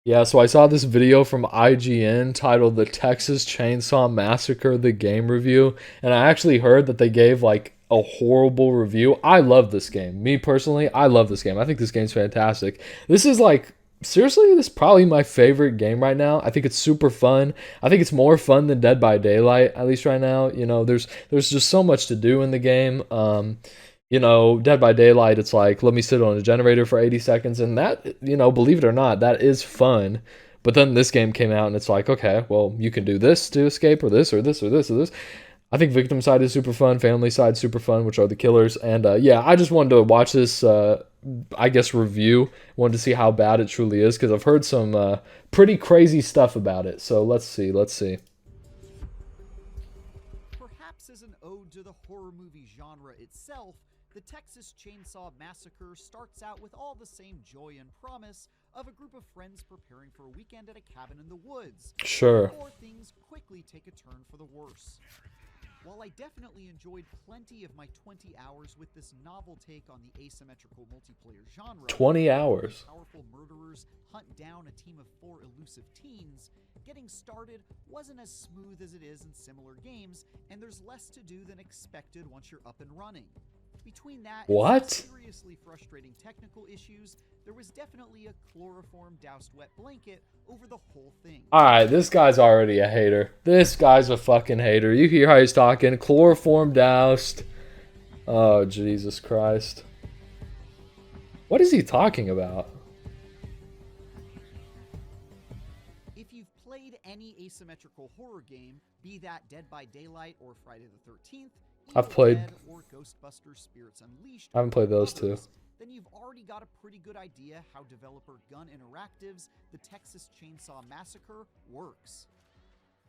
Yeah, so I saw this video from IGN titled "The Texas Chainsaw Massacre: The Game Review," and I actually heard that they gave like a horrible review. I love this game. Me personally, I love this game. I think this game's fantastic. This is like seriously, this is probably my favorite game right now. I think it's super fun. I think it's more fun than Dead by Daylight, at least right now. There's just so much to do in the game. Dead by Daylight, it's like, let me sit on a generator for 80 seconds. And that, believe it or not, that is fun. But then this game came out and it's like, okay, well, you can do this to escape or this or this or this or this. I think victim side is super fun, family side super fun, which are the killers. And yeah, I just wanted to watch this, I guess, review. Wanted to see how bad it truly is because I've heard some pretty crazy stuff about it. So let's see, let's see. Perhaps as an ode to the horror movie genre itself, the Texas Chainsaw Massacre starts out with all the same joy and promise of a group of friends preparing for a weekend at a cabin in the woods. Sure. Before things quickly take a turn for the worse. While I definitely enjoyed plenty of my 20 hours with this novel take on the asymmetrical multiplayer genre, 20 hours. Powerful murderers hunt down a team of 4 elusive teens, getting started wasn't as smooth as it is in similar games, and there's less to do than expected once you're up and running. Between that and some seriously frustrating technical issues, there was definitely a chloroform doused wet blanket over the whole thing. Alright, this guy's already a hater. This guy's a fucking hater. You hear how he's talking. Chloroform doused. Oh, Jesus Christ. What is he talking about? If you've played any asymmetrical horror game, be that Dead by Daylight or Friday the 13th, I've played or Ghostbusters Spirits Unleashed, I haven't played those two. Then you've already got a pretty good idea how developer Gun Interactive's The Texas Chainsaw Massacre works.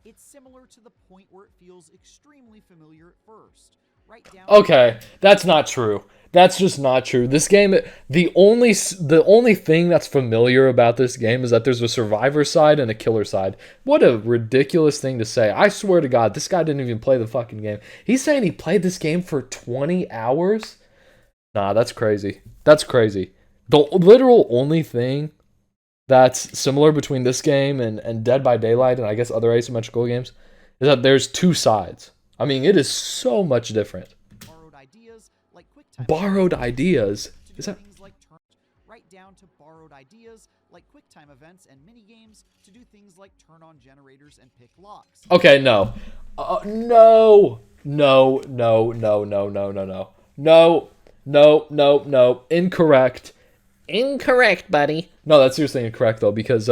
It's similar to the point where it feels extremely familiar at first. Right down. Okay, that's not true. That's just not true. This game, the only thing that's familiar about this game is that there's a survivor side and a killer side. What a ridiculous thing to say. I swear to God, this guy didn't even play the fucking game. He's saying he played this game for 20 hours? Nah, that's crazy. That's crazy. The literal only thing that's similar between this game and Dead by Daylight and I guess other asymmetrical games is that there's two sides. I mean, it is so much different. Borrowed ideas like QuickTime. Borrowed ideas? Is that things like right down to borrowed ideas like QuickTime events and mini games to do things like turn on generators and pick locks. Okay, no. No. No, no, no, no, no, no, no. No. No, no, no. Incorrect. Incorrect, buddy. No, that's seriously incorrect though, because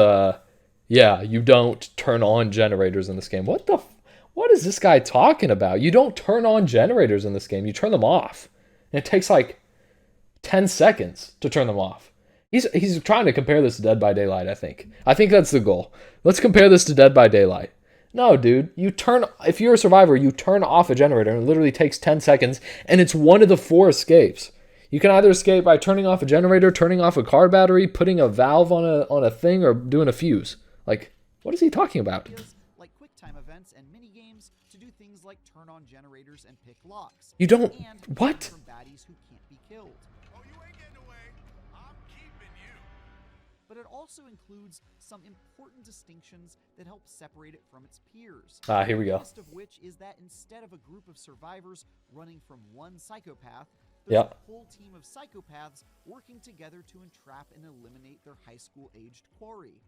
yeah, you don't turn on generators in this game. What is this guy talking about? You don't turn on generators in this game. You turn them off. And it takes like 10 seconds to turn them off. He's trying to compare this to Dead by Daylight, I think. I think that's the goal. Let's compare this to Dead by Daylight. No, dude. If you're a survivor, you turn off a generator and it literally takes 10 seconds and it's one of the 4 escapes. You can either escape by turning off a generator, turning off a car battery, putting a valve on a thing, or doing a fuse. Like, what is he talking about? Like QuickTime events and mini games to do things like turn on generators and pick locks. You don't. What? From baddies who can't be killed. Oh, you ain't getting away. I'm keeping you. But it also includes some important distinctions that help separate it from its peers. Here we go. The list of which is that instead of a group of survivors running from one psychopath, there's a whole team of psychopaths working together to entrap and eliminate their high school-aged quarry.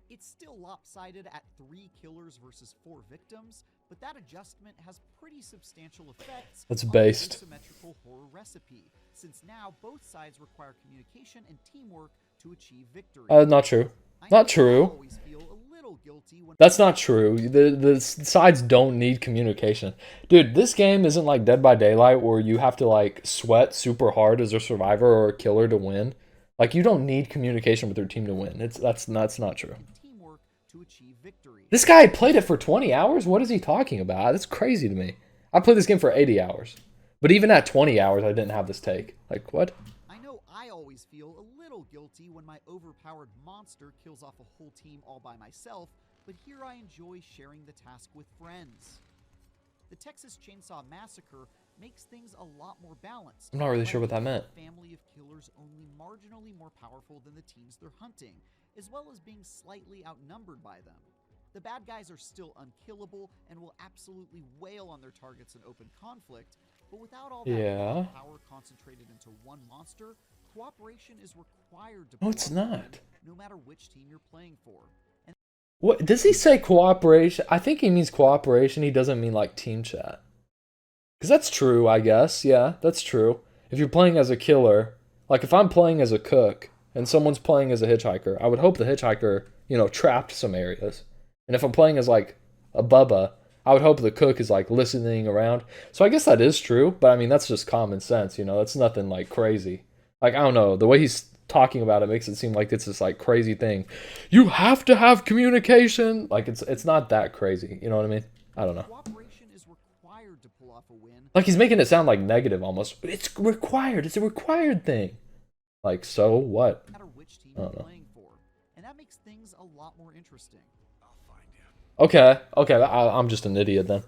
It's still lopsided at 3 killers versus 4 victims, but that adjustment has pretty substantial effects That's on based. the asymmetrical horror recipe, since now both sides require communication and teamwork to achieve victory. Not true. Not true. That's not true. The sides don't need communication. Dude, this game isn't like Dead by Daylight where you have to like sweat super hard as a survivor or a killer to win. Like, you don't need communication with your team to win. That's not true. Teamwork to achieve victory. This guy played it for 20 hours? What is he talking about? That's crazy to me. I played this game for 80 hours. But even at 20 hours, I didn't have this take. Like, what? I know I always feel a little guilty when my overpowered monster kills off a whole team all by myself, but here I enjoy sharing the task with friends. The Texas Chainsaw Massacre makes things a lot more balanced. I'm not really sure what that meant. A family of killers only marginally more powerful than the teams they're hunting, as well as being slightly outnumbered by them. The bad guys are still unkillable and will absolutely wail on their targets in open conflict, but without all that Yeah. power concentrated into one monster, cooperation is required to No, pull it's off a win, not. no matter which team you're playing for. And What does he say? Cooperation? I think he means cooperation. He doesn't mean like team chat. Because that's true, I guess. Yeah, that's true. If you're playing as a killer, like if I'm playing as a cook and someone's playing as a hitchhiker, I would hope the hitchhiker, trapped some areas. And if I'm playing as like a Bubba, I would hope the cook is like listening around. So I guess that is true, but I mean that's just common sense, That's nothing like crazy. Like I don't know, the way he's talking about it makes it seem like it's this like crazy thing. You have to have communication. Like it's not that crazy, you know what I mean? I don't know. cooperation is required to pull off a win. Like he's making it sound like negative almost. It's required. It's a required thing. Like so what? No matter which team I you're don't know. playing for. And that makes things a lot more interesting. I'll find you. Okay. I'm just an idiot then.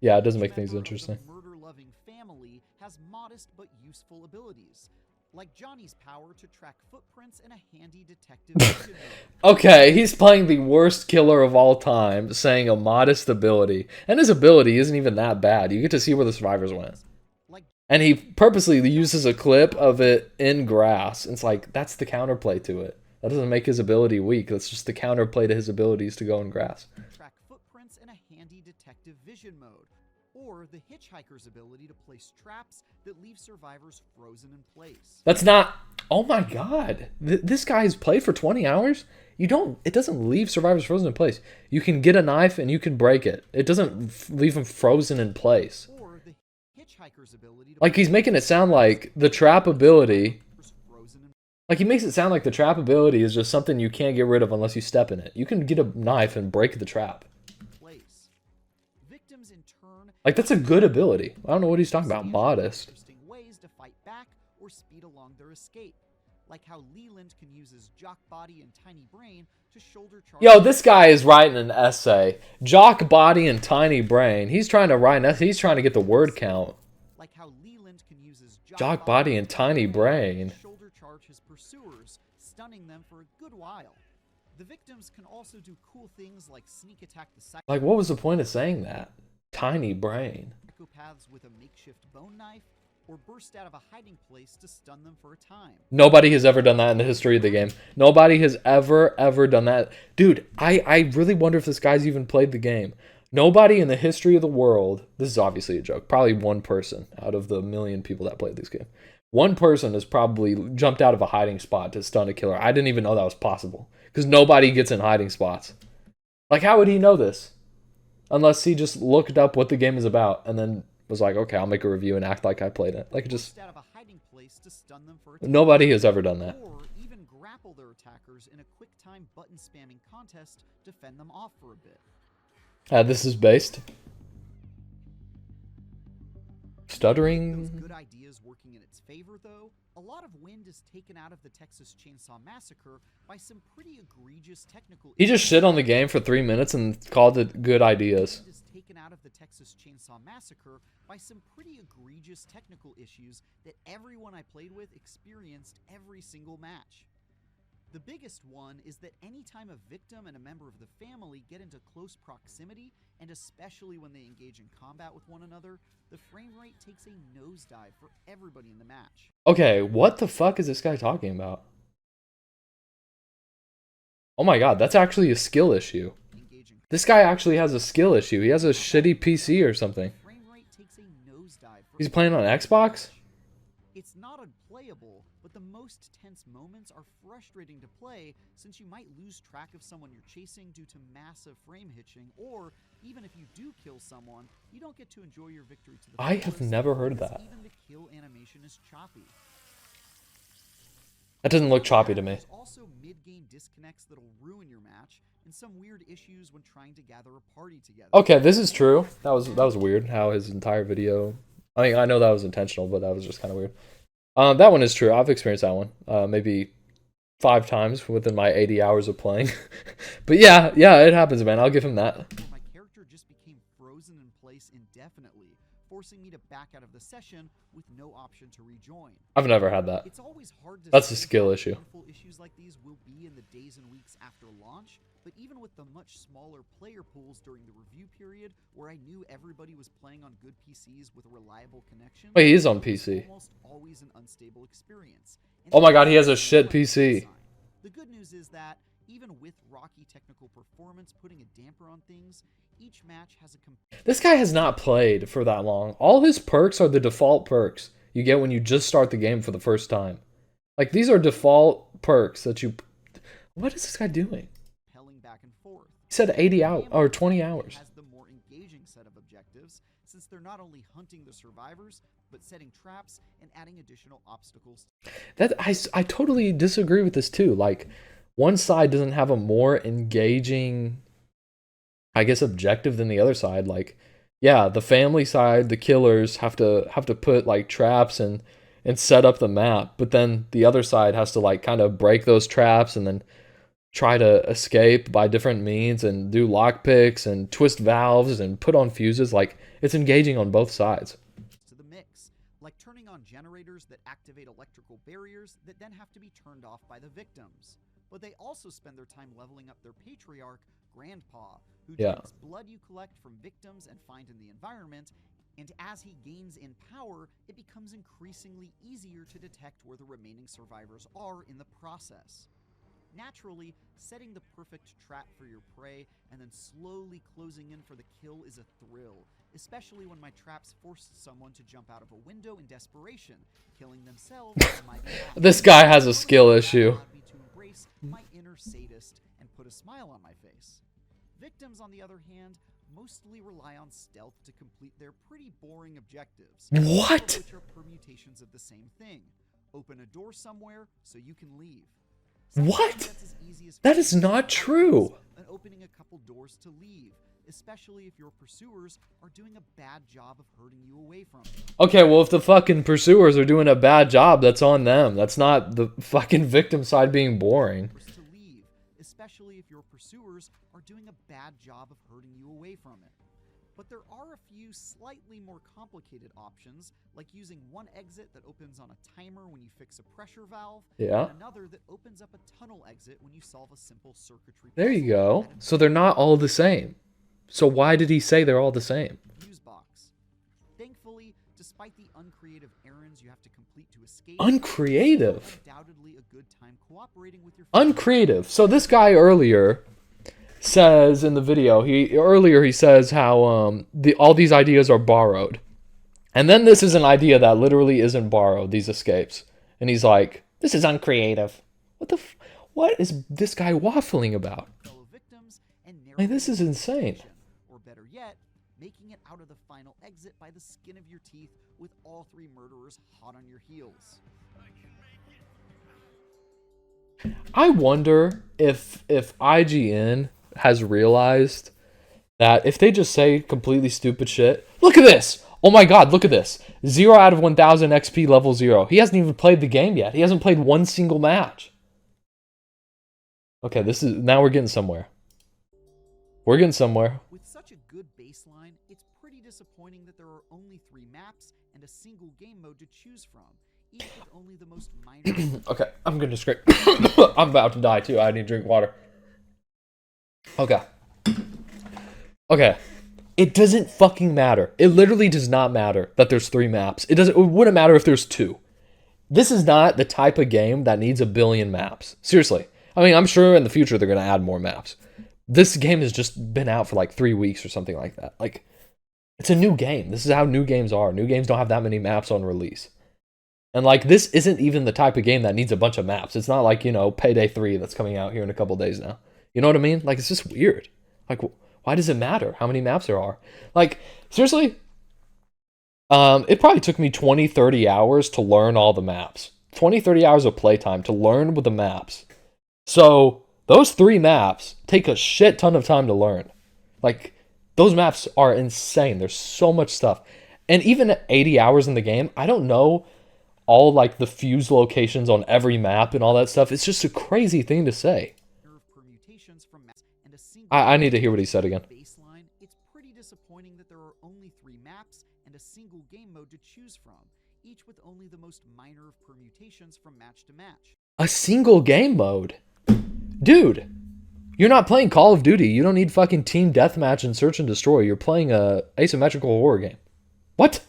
Yeah, it doesn't make things Member of the interesting. murder-loving family has modest but useful abilities, like Johnny's power to track footprints and a handy detective vision mode. Okay, he's playing the worst killer of all time, saying a modest ability. And his ability isn't even that bad. You get to see where the survivors went. Like And he purposely uses a clip of it in grass. It's like, that's the counterplay to it. That doesn't make his ability weak. That's just the counterplay to his abilities to go in grass. track footprints and a handy detective vision mode, or the hitchhiker's ability to place traps that leave survivors frozen in place. That's not... Oh my god. This guy's played for 20 hours? It doesn't leave survivors frozen in place. You can get a knife and you can break it. It doesn't leave them frozen in place. Or the hitchhiker's ability to Like he's making it sound like the trap ability... Like he makes it sound like the trap ability is just something you can't get rid of unless you step in it. You can get a knife and break the trap. place. Victims in turn Like that's a good ability. I don't know what he's talking about. Modest. interesting ways to fight back or speed along their escape, like how Leland can use his jock body and tiny brain to shoulder charge. Yo, this guy is writing an essay. Jock body and tiny brain. He's trying to write. He's trying to get the word count. Like how Leland can use his Jock body and tiny brain. to shoulder charge his pursuers, stunning them for a good while. The victims can also do cool things like sneak attack the Like, what was the point of saying that? Tiny brain. psychopaths with a makeshift bone knife, or burst out of a hiding place to stun them for a time. Nobody has ever done that in the history of the game. Nobody has ever done that. Dude, I really wonder if this guy's even played the game. Nobody in the history of the world, this is obviously a joke, probably one person out of the million people that played this game. One person has probably jumped out of a hiding spot to stun a killer. I didn't even know that was possible. Because nobody gets in hiding spots. Like, how would he know this? Unless he just looked up what the game is about and then was like, okay, I'll make a review and act like I played it. Like, it just... Burst out of a hiding place to stun them for a time. Nobody has ever done that. Or even grapple their attackers in a quick time button spamming contest to fend them off for a bit. This is based. Those Stuttering. good ideas working in its favor, though, a lot of wind is taken out of the Texas Chainsaw Massacre by some pretty egregious technical He just shit on the game for 3 minutes and called it good ideas. Wind is taken out of the Texas Chainsaw Massacre by some pretty egregious technical issues that everyone I played with experienced every single match. The biggest one is that anytime a victim and a member of the family get into close proximity, and especially when they engage in combat with one another, the frame rate takes a nosedive for everybody in the match. Okay, what the fuck is this guy talking about? Oh my god, that's actually a skill issue. Engage in This guy actually has a skill issue. He has a shitty PC or something. frame rate takes a nosedive for He's playing on Xbox? It's not unplayable, but the most tense moments are frustrating to play since you might lose track of someone you're chasing due to massive frame hitching, or even if you do kill someone, you don't get to enjoy your victory to the I have fullest never heard of because that. Even the kill animation is choppy. That doesn't look choppy to me. There's also mid-game disconnects that'll ruin your match, and some weird issues when trying to gather a party together. Okay, this is true. That was weird how his entire video... I mean, I know that was intentional, but that was just kind of weird. That one is true. I've experienced that one. Maybe 5 times within my 80 hours of playing. But yeah, it happens, man. I'll give him that. My character just became frozen in place indefinitely forcing me to back out of the session with no option to rejoin. I've never had that. It's always hard to That's a say skill how issue. painful issues like these will be in the days and weeks after launch, but even with the much smaller player pools during the review period, where I knew everybody was playing on good PCs with a reliable connection, Wait, he is on it was PC. almost always an unstable experience. And Oh my god, he has a that's shit like a PC. sign. The good news is that even with rocky technical performance putting a damper on things, each match has a This guy has not played for that long. All his perks are the default perks you get when you just start the game for the first time. Like, these are default perks that you... What is this guy doing? compelling back and forth. He said 80 hours or 20 hours. Has the more engaging set of objectives, since they're not only hunting the survivors, but setting traps and adding additional obstacles. That I totally disagree with this too. Like, one side doesn't have a more engaging, I guess, objective than the other side. Like, yeah, the family side, the killers have to put like traps and set up the map, but then the other side has to like kind of break those traps and then try to escape by different means and do lockpicks and twist valves and put on fuses. Like, it's engaging on both sides. To the mix, like turning on generators that activate electrical barriers that then have to be turned off by the victims. But they also spend their time leveling up their patriarch, Grandpa, who drinks blood you collect from victims and find in the environment, and as he gains in power, it becomes increasingly easier to detect where the remaining survivors are in the process. Naturally, setting the perfect trap for your prey and then slowly closing in for the kill is a thrill, especially when my traps forced someone to jump out of a window in desperation, killing themselves on my behalf. This guy has a skill issue. Allowed me to embrace my inner sadist and put a smile on my face. Victims, on the other hand, mostly rely on stealth to complete their pretty boring objectives. What? all of which are permutations of the same thing. Open a door somewhere so you can leave. What? Sometimes that's as easy as That is finding not some true. buttons and opening a couple doors to leave, especially if your pursuers are doing a bad job of hurting you away from it. Okay, well, if the fucking pursuers are doing a bad job, that's on them. That's not the fucking victim side being boring. Doors to leave, especially if your pursuers are doing a bad job of hurting you away from it. But there are a few slightly more complicated options, like using one exit that opens on a timer when you fix a pressure valve, Yeah. and another that opens up a tunnel exit when you solve a simple circuitry There you puzzle go. at a So they're not all the same. So why did he say they're all the same? fuse box. Thankfully, despite the uncreative errands you have to complete to escape, Uncreative? it's undoubtedly a good time cooperating with your Uncreative. So this guy earlier says in the video, he says how all these ideas are borrowed. And then this is an idea that literally isn't borrowed, these escapes. And he's like, this is uncreative. What is this guy waffling about? fellow victims and Like, this is narrowing the insane. situation. Or better yet, making it out of the final exit by the skin of your teeth with all three murderers hot on your heels. I wonder if IGN has realized that if they just say completely stupid shit, look at this! Oh my god, look at this. 0 out of 1000 XP level 0. He hasn't even played the game yet. He hasn't played one single match. Okay, now we're getting somewhere. We're getting somewhere. With such a good baseline, it's pretty disappointing that there are only 3 maps and a single game mode to choose from, each with only the most minor. Okay, I'm gonna scrape. I'm about to die too. I need to drink water. Okay. It doesn't fucking matter. It literally does not matter that there's 3 maps. It wouldn't matter if there's 2. This is not the type of game that needs a billion maps. Seriously. I mean, I'm sure in the future they're gonna add more maps. This game has just been out for like 3 weeks or something like that. Like, it's a new game. This is how new games are. New games don't have that many maps on release. And like, this isn't even the type of game that needs a bunch of maps. It's not like, Payday 3 that's coming out here in a couple days now. You know what I mean? Like, it's just weird. Like, why does it matter how many maps there are? Like, seriously? It probably took me 20, 30 hours to learn all the maps. 20, 30 hours of playtime to learn with the maps. So, those 3 maps take a shit ton of time to learn. Like, those maps are insane. There's so much stuff. And even at 80 hours in the game, I don't know all, like, the fuse locations on every map and all that stuff. It's just a crazy thing to say. Of permutations from maps and a single I need to hear what he said again. baseline, it's pretty disappointing that there are only 3 maps and a single game mode to choose from, each with only the most minor of permutations from match to match. A single game mode? Dude, you're not playing Call of Duty. You don't need fucking team deathmatch and search and destroy. You're playing a asymmetrical horror game. What?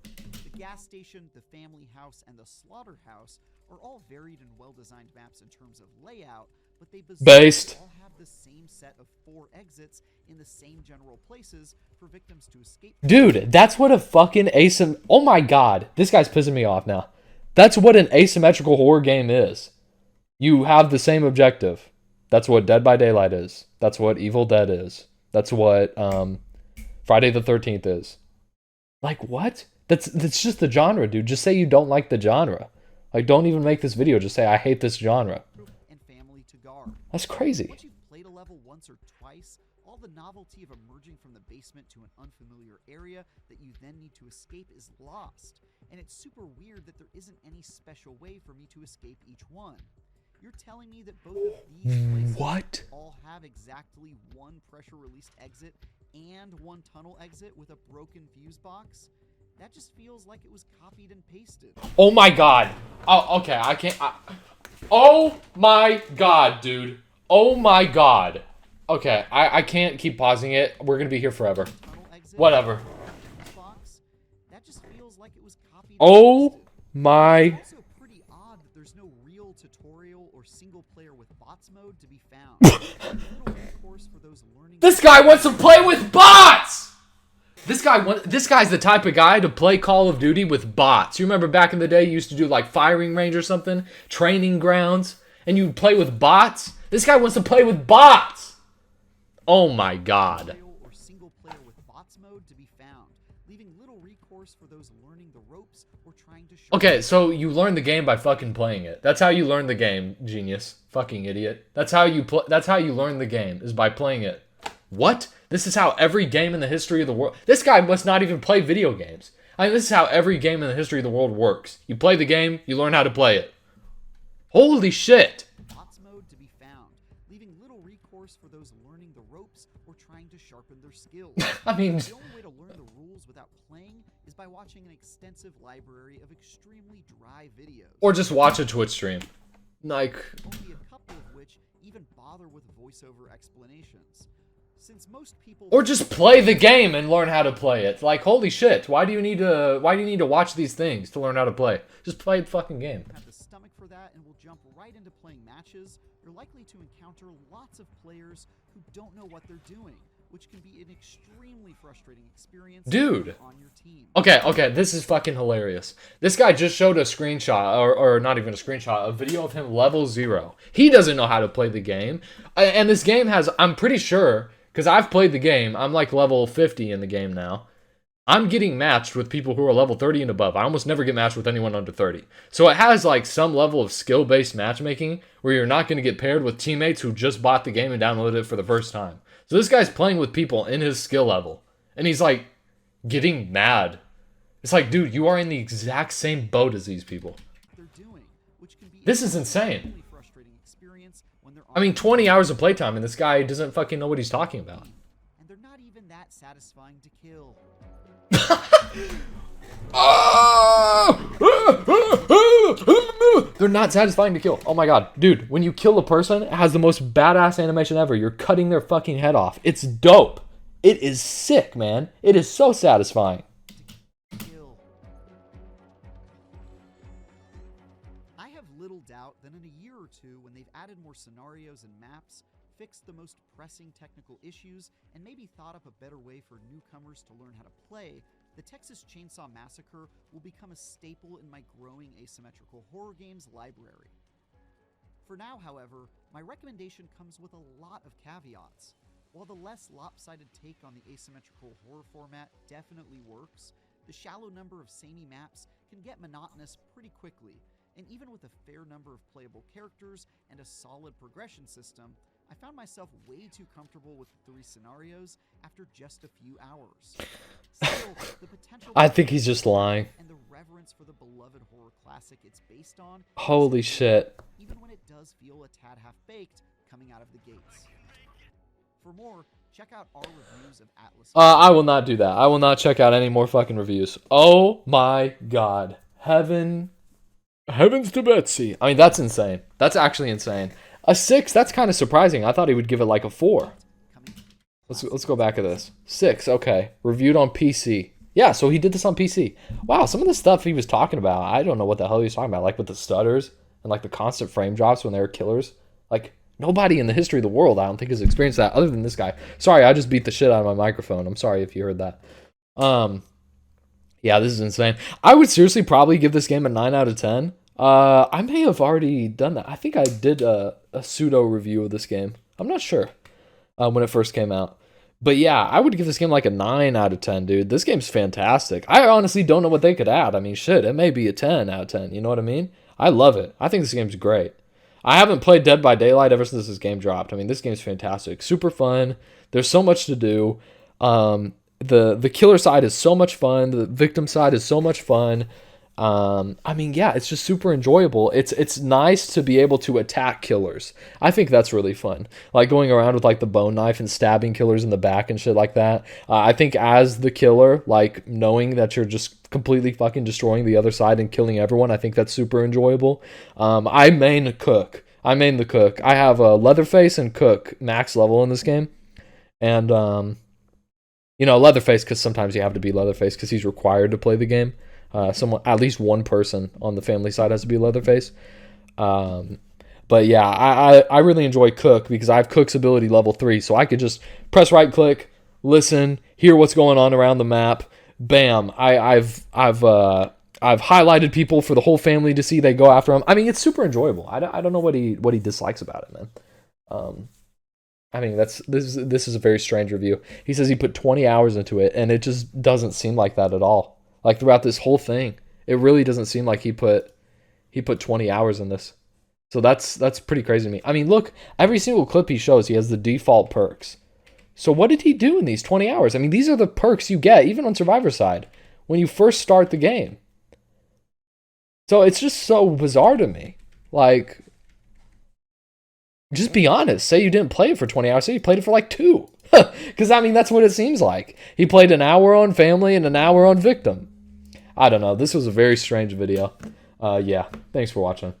The gas station, the family house, and the slaughterhouse are all varied and well-designed maps in terms of layout, but they Based. all have the same set of 4 exits in the same general places for victims to escape. Dude, that's what a fucking oh my god, this guy's pissing me off now. That's what an asymmetrical horror game is. You have the same objective. That's what Dead by Daylight is. That's what Evil Dead is. That's what Friday the 13th is. Like, what? That's just the genre, dude. Just say you don't like the genre. Like, don't even make this video. Just say, I hate this genre. And family to guard. That's crazy. Once you've played a level once or twice, all the novelty of emerging from the basement to an unfamiliar area that you then need to escape is lost. And it's super weird that there isn't any special way for me to escape each one. You're telling me that both of these places all have exactly one pressure-released exit and one tunnel exit with a broken fuse box? That just feels like it was copied and pasted. Oh my god. Oh, okay, I can't. Oh my god, dude. Oh my god. Okay, I can't keep pausing it. We're gonna be here forever. Whatever. That just feels like it was copied. Oh my. It's also pretty odd that there's no real tutorial or single player with bots mode to be found. Little recourse for those learning. This guy wants to play with bots. This guy's the type of guy to play Call of Duty with bots. You remember back in the day, you used to do like firing range or something, training grounds, and you play with bots. This guy wants to play with bots. Oh my god. Or single player with bots mode to be found, leaving little recourse for those learning the ropes or trying to. Okay, so you learn the game by fucking playing it. That's how you learn the game, genius, fucking idiot. That's how you learn the game, is by playing it. What? This is how every game in the history of the world. This guy must not even play video games. I mean, this is how every game in the history of the world works. You play the game, you learn how to play it. Holy shit. Bots mode to be found, leaving little recourse for those learning the ropes or trying to sharpen their skills. I mean, the only way to learn the rules without playing is by watching an extensive library of extremely dry videos. Or just watch a Twitch stream. Like, only a couple of which even bother with voiceover explanations. Since most people or just play the game and learn how to play it. Like, holy shit, why do you need to watch these things to learn how to play? Just play the fucking game. have the stomach for that and will jump right into playing matches, you're likely to encounter lots of players who don't know what they're doing, which can be an extremely frustrating experience Dude. on your team. Okay, this is fucking hilarious. This guy just showed a screenshot, or not even a screenshot, a video of him level 0. He doesn't know how to play the game. And this game has, I'm pretty sure, because I've played the game, I'm like level 50 in the game now. I'm getting matched with people who are level 30 and above. I almost never get matched with anyone under 30. So it has like some level of skill-based matchmaking where you're not going to get paired with teammates who just bought the game and downloaded it for the first time. So this guy's playing with people in his skill level. And he's like getting mad. It's like, dude, you are in the exact same boat as these people. This is insane. I mean, 20 hours of playtime and this guy doesn't fucking know what he's talking about. And they're not even that satisfying to kill. They're not satisfying to kill. Oh my god. Dude, when you kill a person, it has the most badass animation ever. You're cutting their fucking head off. It's dope. It is sick, man. It is so satisfying. I have little doubt that in a year or two, when they've added more scenarios and maps, fixed the most pressing technical issues, and maybe thought up a better way for newcomers to learn how to play, the Texas Chainsaw Massacre will become a staple in my growing asymmetrical horror games library. For now, however, my recommendation comes with a lot of caveats. While the less lopsided take on the asymmetrical horror format definitely works, the shallow number of samey maps can get monotonous pretty quickly, and even with a fair number of playable characters and a solid progression system, I found myself way too comfortable with the 3 scenarios after just a few hours. Still, the potential I think he's just lying. and the reverence for the beloved horror classic it's based on. Holy shit. Even when it does feel a tad half-baked coming out of the gates. For more, check out our reviews of Atlas. I will not do that. I will not check out any more fucking reviews. Oh my god. Heavens to Betsy. I mean, that's insane. That's actually insane. A 6, that's kind of surprising. I thought he would give it like a 4. Let's go back to this. 6, okay. Reviewed on PC. Yeah, so he did this on PC. Wow, some of the stuff he was talking about, I don't know what the hell he was talking about. Like with the stutters and like the constant frame drops when they were killers. Like, nobody in the history of the world, I don't think, has experienced that other than this guy. Sorry, I just beat the shit out of my microphone. I'm sorry if you heard that. Yeah, this is insane. I would seriously probably give this game a 9 out of 10. I may have already done that. I think I did a pseudo review of this game. I'm not sure when it first came out. But yeah, I would give this game like a 9 out of 10, dude. This game's fantastic. I honestly don't know what they could add. I mean, shit, it may be a 10 out of 10. You know what I mean? I love it. I think this game's great. I haven't played Dead by Daylight ever since this game dropped. I mean, this game's fantastic. Super fun. There's so much to do. The killer side is so much fun. The victim side is so much fun. I mean, yeah, it's just super enjoyable. It's nice to be able to attack killers. I think that's really fun. Like going around with like the bone knife and stabbing killers in the back and shit like that. I think as the killer, like knowing that you're just completely fucking destroying the other side and killing everyone, I think that's super enjoyable. I main Cook. I main the Cook. I have a Leatherface and Cook max level in this game. And, you know, Leatherface, because sometimes you have to be Leatherface because he's required to play the game. Someone, at least one person on the family side has to be Leatherface. But yeah, I really enjoy Cook because I have Cook's ability level 3, so I could just press right click, listen, hear what's going on around the map. Bam! I've highlighted people for the whole family to see. They go after him. I mean, it's super enjoyable. I don't know what he dislikes about it, man. I mean, this is a very strange review. He says he put 20 hours into it, and it just doesn't seem like that at all. Like throughout this whole thing, it really doesn't seem like he put 20 hours in this. So that's pretty crazy to me. I mean, look, every single clip he shows, he has the default perks. So what did he do in these 20 hours? I mean, these are the perks you get, even on Survivor side, when you first start the game. So it's just so bizarre to me. Like, just be honest. Say you didn't play it for 20 hours. Say you played it for like 2. Because, I mean, that's what it seems like. He played an hour on family and an hour on victim. I don't know. This was a very strange video. Yeah, thanks for watching.